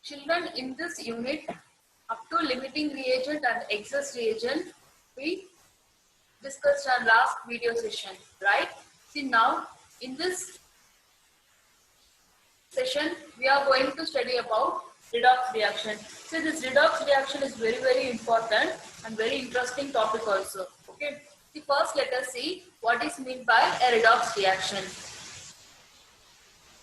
Children, in this unit, up to limiting reagent and excess reagent, we discussed our last video session, right? See, now in this session, we are going to study about redox reaction. So this redox reaction is very important and very interesting topic also. Okay. See, first let us see what is meant by a redox reaction.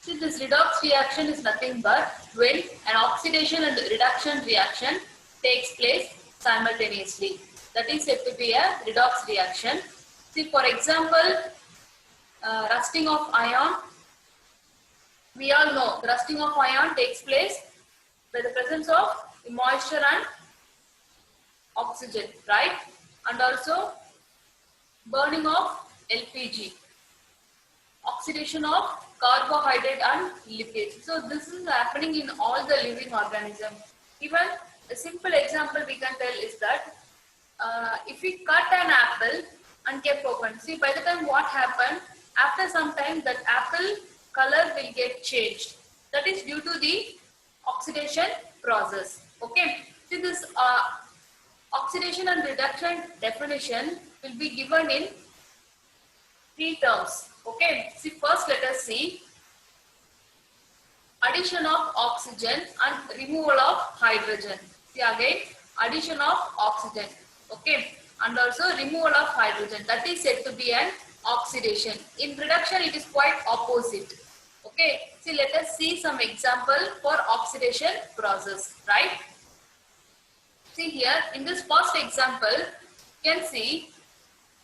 See, this redox reaction is nothing but when an oxidation and reduction reaction takes place simultaneously. That is said to be a redox reaction. See, for example, rusting of iron. We all know the rusting of iron takes place by the presence of moisture and oxygen, right? And also burning of LPG, oxidation of carbohydrate and lipids. So this is happening in all the living organisms. Even a simple example we can tell is that if we cut an apple and kept open, see, by the time what happened, after some time that apple color will get changed. That is due to the oxidation process. Okay. See, this oxidation and reduction definition will be given in three terms. Okay. See, first let us see addition of oxygen and removal of hydrogen. See, again, addition of oxygen. Okay. And also removal of hydrogen. That is said to be an oxidation. In reduction, it is quite opposite. Okay. See, let us see some example for oxidation process, right? See here, in this first example, you can see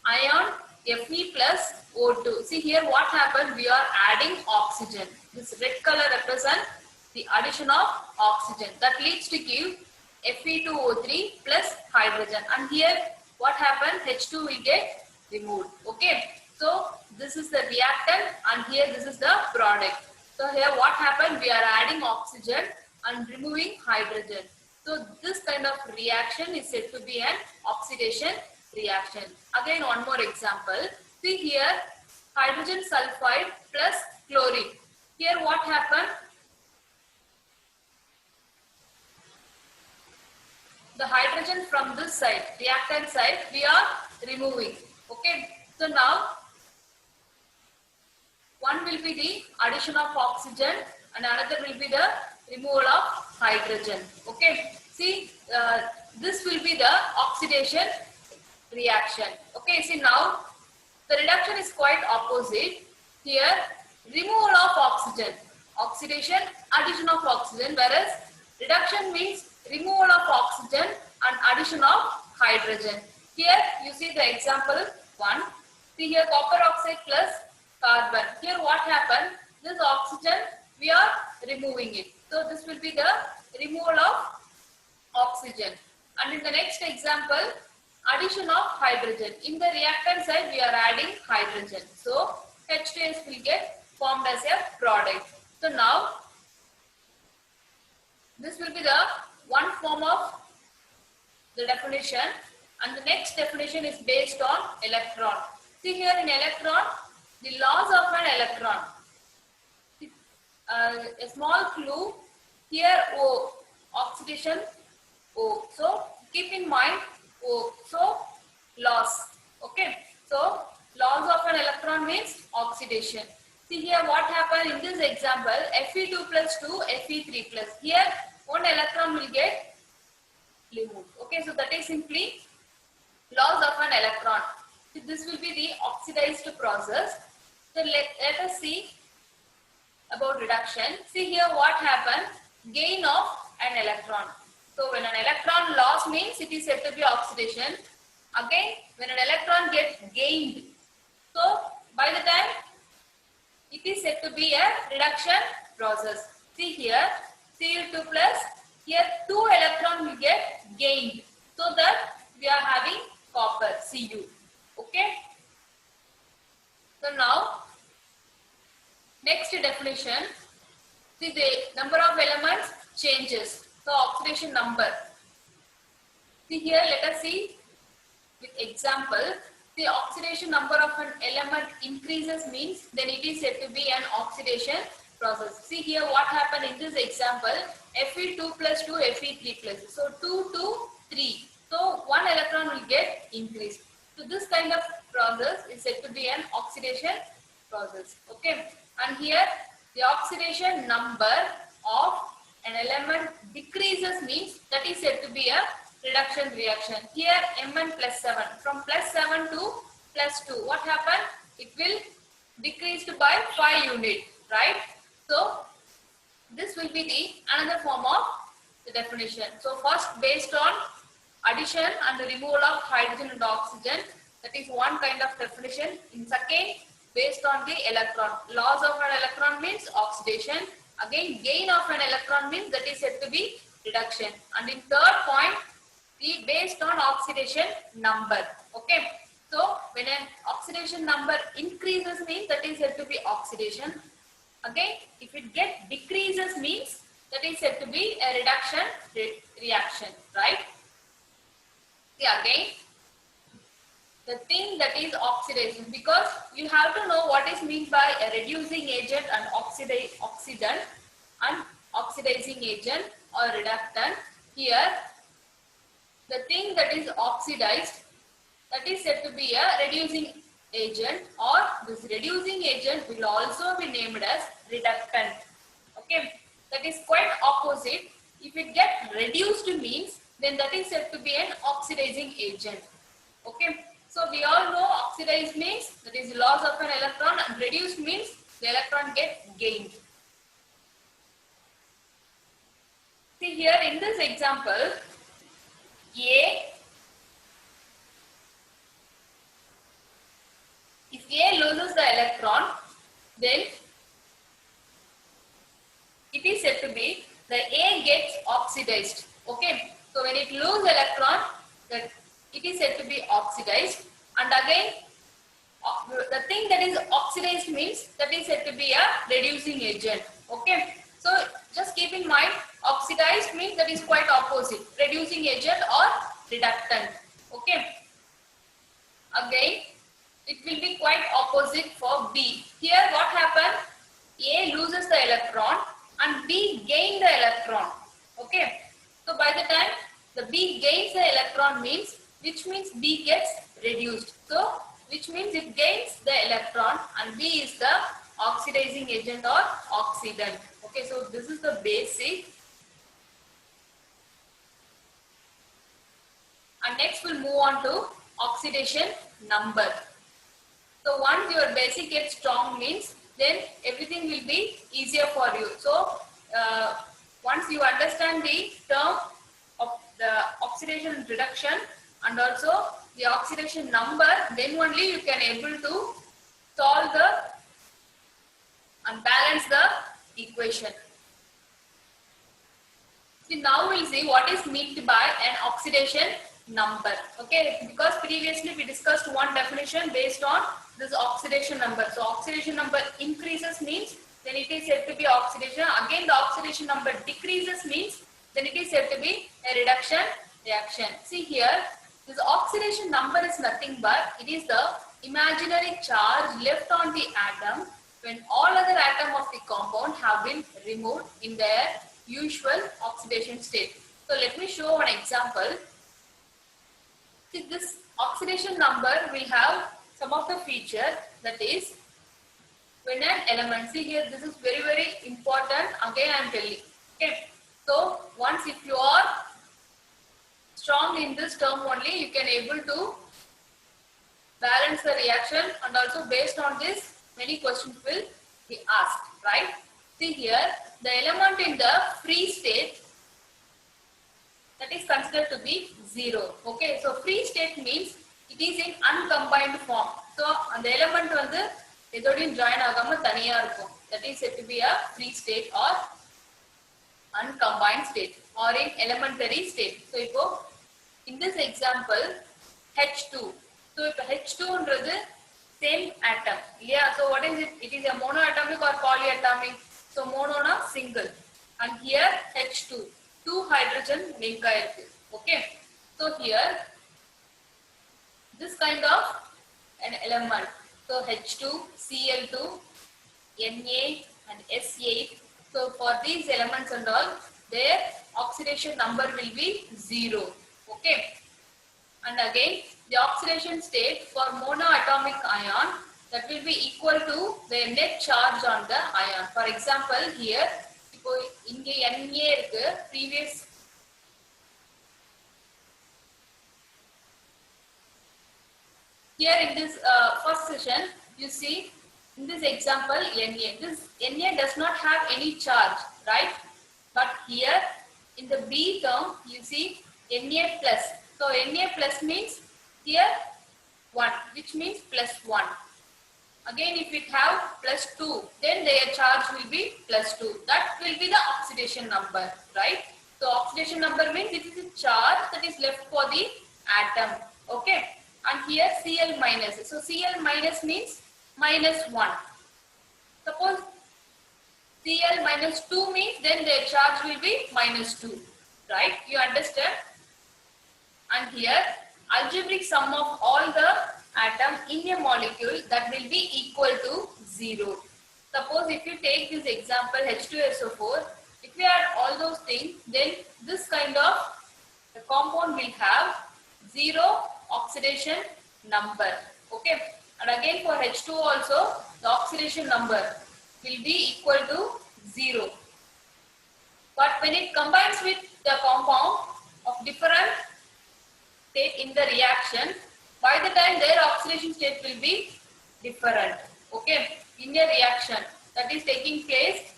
ion Fe plus O2. See here what happened, we are adding oxygen. This red color represents the addition of oxygen. That leads to give Fe2O3 plus hydrogen. And here what happened, H2 will get removed. Okay. So this is the reactant and here this is the product. So here what happened, we are adding oxygen and removing hydrogen. So this kind of reaction is said to be an oxidation reaction. Again, one more example. See here, hydrogen sulfide plus chlorine. Here what happened? The hydrogen from this side, reactant side, we are removing. Okay. So now, one will be the addition of oxygen and another will be the removal of hydrogen. Okay. See, this will be the oxidation reaction. Okay. See, now the reduction is quite opposite. Here, removal of oxygen, oxidation, addition of oxygen, whereas reduction means removal of oxygen and addition of hydrogen. Here, you see the example 1. See here, copper oxide plus carbon. Here what happened? This oxygen, we are removing it. So this will be the removal of oxygen. And in the next example, addition of hydrogen. In the reactant side, we are adding hydrogen. So H2S will get formed as a product. So now, this will be the one form of the definition. And the next definition is based on electron. See here in electron, the loss of an electron. A small clue here, O, oxidation O. So keep in mind O. So loss. Okay. So loss of an electron means oxidation. See here what happened in this example, Fe2 plus 2, Fe3 plus. Here one electron will get removed. Okay. So that is simply loss of an electron. So this will be the oxidized process. So let us see about reduction. See here what happened, gain of an electron. So when an electron loss means it is said to be oxidation. Again, when an electron gets gained, so by the time it is said to be a reduction process. See here, Cu2 plus, here 2 electrons will get gained. So that we are having copper, Cu. Okay. So now, next definition, see the number of elements changes. So oxidation number. See here, let us see with example. The oxidation number of an element increases means then it is said to be an oxidation process. See here what happened in this example, Fe2 plus 2, Fe3 plus. So 2 to 3. So one electron will get increased. So this kind of process is said to be an oxidation process. Okay. And here the oxidation number of an element decreases means that is said to be a reduction reaction. Here Mn plus 7. From plus 7 to plus 2. What happened? It will decrease by 5 units, right? So this will be the another form of the definition. So first based on addition and the removal of hydrogen and oxygen, that is one kind of definition. In second, based on the electron. Loss of an electron means oxidation. Again, gain of an electron means that is said to be reduction. And in third point, the based on oxidation number. Okay. So when an oxidation number increases means that is said to be oxidation. Again, if it decreases means that is said to be a reduction reaction, right? See again, the thing that is oxidation, because you have to know what is meant by a reducing agent and oxidant and oxidizing agent or reductant. Here, the thing that is oxidized, that is said to be a reducing agent, or this reducing agent will also be named as reductant. Okay, that is quite opposite. If it gets reduced means then that is said to be an oxidizing agent. Okay, so we all know oxidized means that is loss of an electron and reduced means the electron gets gained. See here in this example, if A loses the electron, then it is said to be the A gets oxidized. Okay, so when it loses electron, that it is said to be oxidized. And again, the thing that is oxidized means that is said to be a reducing agent. Okay, so just keep in mind, oxidized means that is quite opposite, reducing agent or reductant. Okay, again, it will be quite opposite for B. Here what happened? A loses the electron and B gains the electron. Okay. So by the time the B gains the electron means, which means B gets reduced. So which means it gains the electron and B is the oxidizing agent or oxidant. Okay. So this is the basic. And next we'll move on to oxidation number. So once your basic gets strong means then everything will be easier for you. So once you understand the term of the oxidation and reduction and also the oxidation number, then only you can able to solve the and balance the equation. See, now we'll see what is meant by an oxidation number. Okay, because previously we discussed one definition based on this oxidation number. So oxidation number increases means then it is said to be oxidation. Again, the oxidation number decreases means then it is said to be a reduction reaction. See here, this oxidation number is nothing but it is the imaginary charge left on the atom when all other atoms of the compound have been removed in their usual oxidation state. So let me show one example. See, this oxidation number will have some of the features, that is when an element, see here this is very important, again I am telling. Okay, so once if you are strong in this term only, you can able to balance the reaction and also based on this many questions will be asked, right? See here the element in the free state, that is considered to be 0. Okay, so free state means it is in uncombined form. So the element வந்து எதோடையும் join ஆகாம தனியா இருக்கும். That is said to be a free state or uncombined state or in elementary state. So இப்போ in this example H2. So இப்போ H2 ன்றது same atom. Yeah, so what is it? It is a monoatomic or polyatomic. So mono na single. And here H2. 2 hydrogen link ஆயிருக்கு. Okay. So here this kind of an element. So H2, Cl2, Na and S8. So for these elements and all, their oxidation number will be 0. Okay. And again, the oxidation state for monoatomic ion, that will be equal to the net charge on the ion. For example, here, இப்போ இங்க Na இருக்கு, previous here in this first session, you see in this example Na, this Na does not have any charge, right? But here in the B term, you see Na plus. So Na plus means here 1, which means plus 1. Again, if it have plus 2, then their charge will be plus 2. That will be the oxidation number, right? So oxidation number means it is a charge that is left for the atom. Okay. And here Cl minus. So Cl minus means minus 1. Suppose Cl minus 2 means then their charge will be minus 2. Right? You understand? And here algebraic sum of all the atom in a molecule, that will be equal to 0. Suppose if you take this example H2SO4, if we add all those things, then this kind of the compound will have 0 oxidation number. Okay. And again for H2 also, the oxidation number will be equal to 0. But when it combines with the compound of different state in the reaction, by the time their oxidation state will be different. Okay, in a reaction that is taking place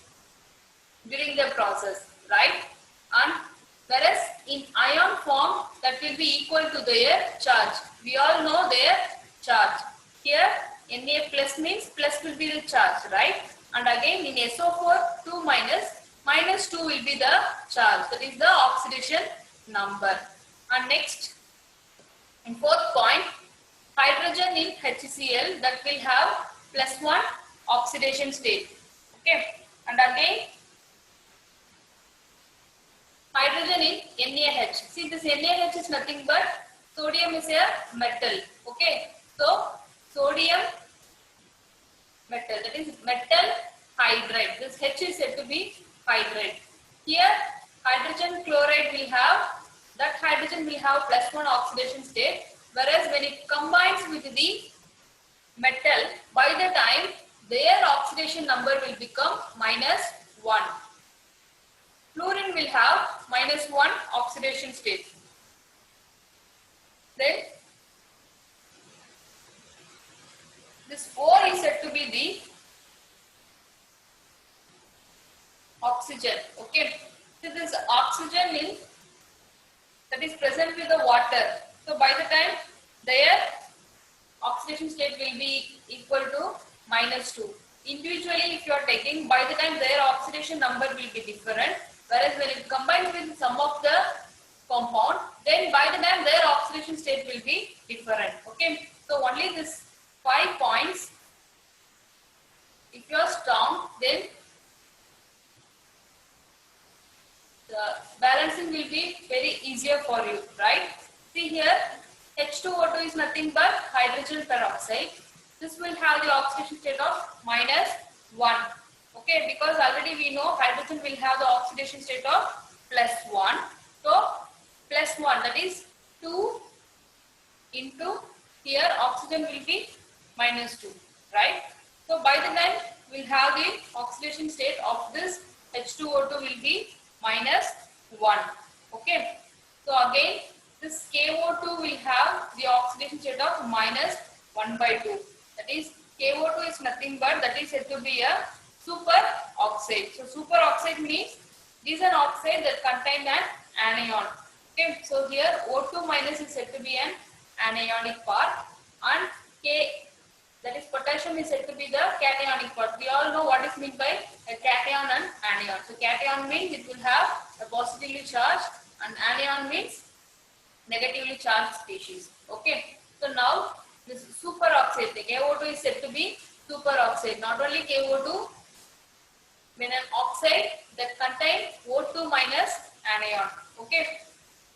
during the process, right? And whereas in ion form, that will be equal to their charge. We all know their charge. Here Na plus means plus will be the charge, right? And again in SO4, 2 minus, minus 2 will be the charge. That is the oxidation number. And next, in fourth point, hydrogen in HCl, that will have plus 1 oxidation state. Okay. And again, hydrogen in NaH. See, this NaH is nothing but sodium is a metal. Okay. So sodium metal, that is metal hydride. This H is said to be hydride. Here hydrogen chloride will have, that hydrogen will have plus 1 oxidation state, whereas when it combines with the metal, by the time their oxidation number will become minus 1. Fluorine will have minus 1 oxidation state. Then this 4 is said to be the oxygen. Okay. So this oxygen is that is present with the water. So by the time their oxidation state will be equal to minus 2. Individually, if you are taking, by the time their oxidation number will be different, whereas when it combines with some of the compound, then by the time their oxidation state will be different. Okay. So only this 5 points, if you are strong, then the balancing will be very easier for you, right? See here, H2O2 is nothing but hydrogen peroxide. This will have the oxidation state of minus 1. Okay, because already we know hydrogen will have the oxidation state of plus 1. So plus 1, that is 2 into here oxygen will be minus 2, right? So by the time we'll have the oxidation state of this H2O2 will be minus 1. Okay. So again this KO2 will have the oxidation state of minus 1 by 2. That is KO2 is nothing but that is said to be a super oxide. So super oxide means it is an oxide that contains an anion. Okay. So here O2 minus is said to be an anionic part, and K, that is potassium, is said to be the cationic part. We all know what is meant by a cation and anion. So cation means it will have a positively charged, and anion means negatively charged species. Okay. So now this superoxide, the KO2 is said to be superoxide. Not only KO2, when an oxide that contains O2 minus anion. Okay.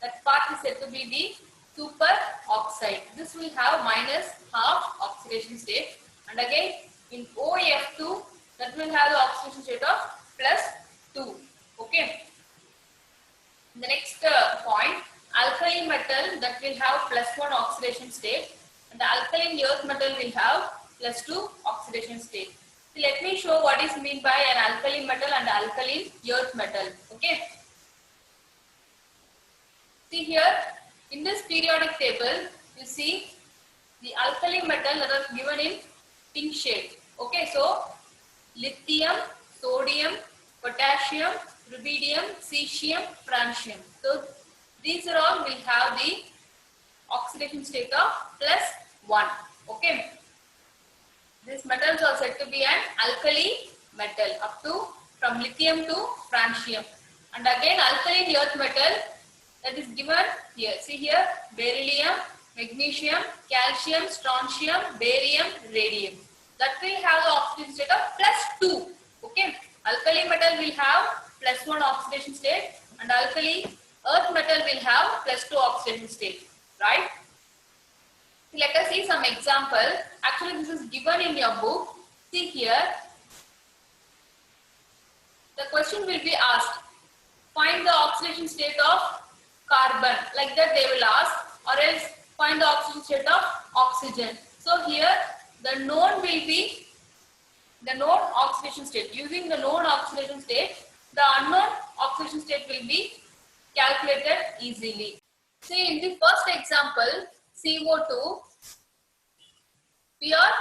That part is said to be the superoxide. This will have minus half oxidation state. And again in OF2, that will have the oxidation state of +2. Okay. The next point, alkali metal that will have +1 oxidation state, and the alkaline earth metal will have +2 oxidation state. So let me show what is meant by an alkali metal and alkaline earth metal. Okay. See here, in this periodic table, you see the alkali metal that are given in pink shade. Okay, so lithium, sodium, potassium, rubidium, cesium, francium. So these are all will have the oxidation state of +1. Okay. These metals are said to be an alkali metal up to from lithium to francium. And again alkaline earth metal that is given here. See here, beryllium, magnesium, calcium, strontium, barium, radium. That will have the oxidation state of +2. Okay. Alkali metal will have +1 oxidation state and alkali earth metal will have +2 oxidation state. Right? Let us see some example. Actually, this is given in your book. See here. The question will be asked. Find the oxidation state of carbon. Like that they will ask. Or else find the oxidation state of oxygen. So here the known will be the known oxidation state. Using the known oxidation state, the unknown oxidation state will be calculated easily. See in the first example, CO2, we are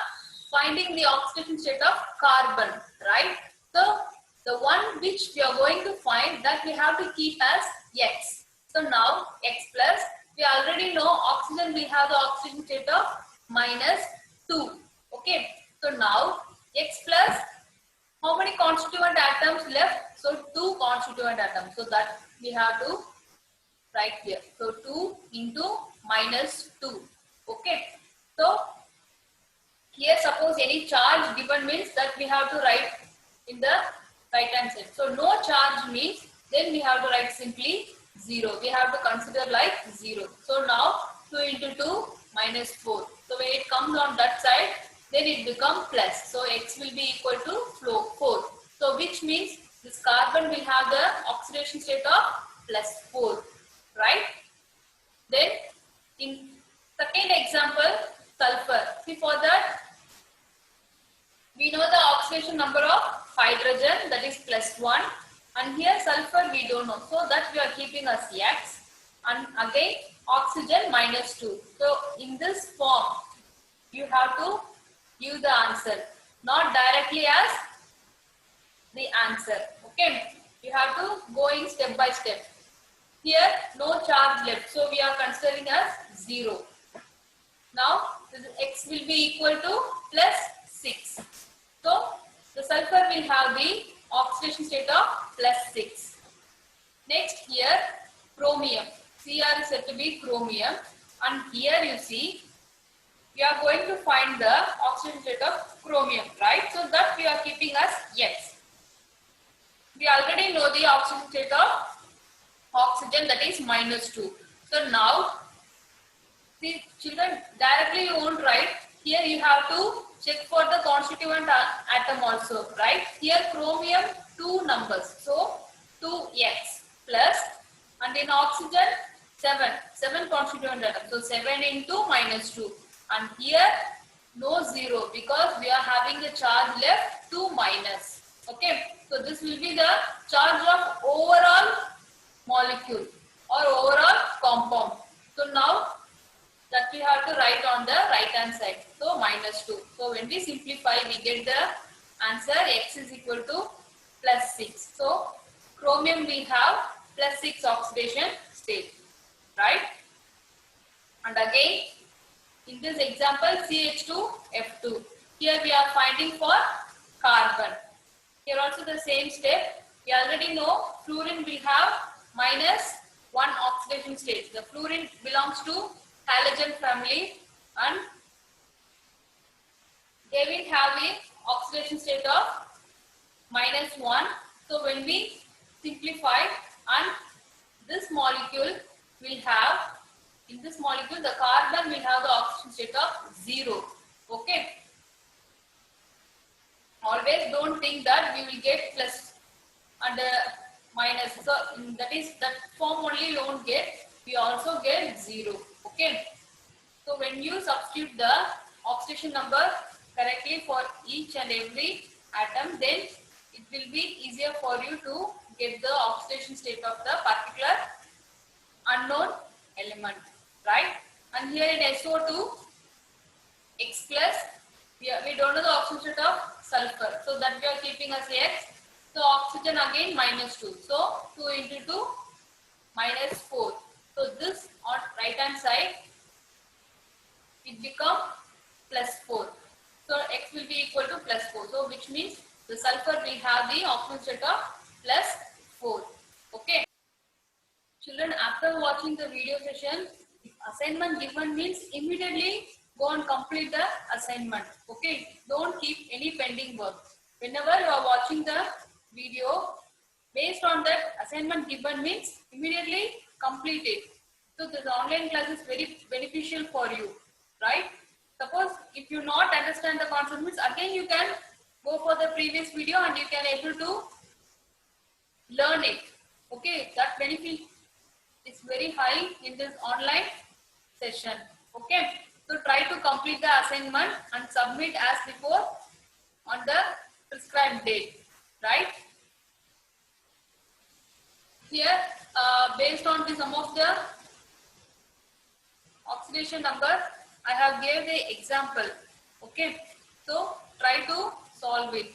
finding the oxidation state of carbon, right? So the one which we are going to find, that we have to keep as X. So now X plus, we already know oxygen will have the oxidation state of -2. Okay. So now X plus, how many constituent atoms left? So 2 constituent atoms. So that we have to write here. So 2 into -2. Okay. So here suppose any charge given means that we have to write in the right hand side. So no charge means then we have to write simply 0. We have to consider like 0. So now 2 into 2 -4. So when it comes on that side, then it becomes plus. So X will be equal to 4. So which means this carbon will have the oxidation state of +4. Right? Then in second example, sulfur. See for that, we know the oxidation number of hydrogen, that is +1, and here sulfur we don't know. So that we are keeping as X, and again oxygen -2. So in this form, you have to give the answer, not directly as the answer. Okay, you have to go in step by step. Here no charge left, so we are considering as 0. Now this X will be equal to +6. So the sulfur will have the oxidation state of +6. Next here chromium. Cr is said to be chromium, and here you see we are going to find the oxidation state of chromium, right? So that we are keeping as X. We already know the oxidation state of oxygen, that is -2. So now, see children, directly you won't write. Here you have to check for the constituent atom also, right? Here chromium 2 numbers, so 2X plus, and in oxygen 7 constituent atom, so 7 into -2, and here no 0 because we are having the charge left 2 minus. Okay, so this will be the charge of overall molecule or overall compound. So now that we have to write on the right hand side, so -2. So when we simplify, we get the answer X is equal to +6. So chromium will have +6 oxidation state, right? And again in this example CH2F2, here we are finding for carbon. Here also the same step. We already know fluorine will have -1 oxidation state. The fluorine belongs to halogen family and they will have a oxidation state of -1. So when we simplify, and this molecule will have, in this molecule the carbon will have the oxidation state of 0. Okay. Always don't think that we will get plus and minus. So that form only we won't get. We also get 0. Okay. So when you substitute the oxidation number correctly for each and every atom, then it will be easier for you to get the oxidation state of the particular unknown element, right? And here in SO2, X plus, we don't know the oxygen state of sulfur, so that we are keeping as X. So oxygen again minus 2. So 2 into 2 minus 4. So this on right hand side, it become plus 4. So X will be equal to plus 4. So which means the sulfur will have the oxygen state of plus 4. Okay. Children, after watching the video session, if assignment given means immediately go and complete the assignment. Okay. Don't keep any pending work. Whenever you are watching the video, based on that assignment given means immediately complete it. So this online class is very beneficial for you, right? Suppose if you not understand the concept means again you can go for the previous video and you can able to learn it. Okay, that benefit is very high in this online session. Okay, so try to complete the assignment and submit as before on the prescribed date, right? Here, based on the sum of the oxidation number, I have gave the example. Okay, so try to solve it.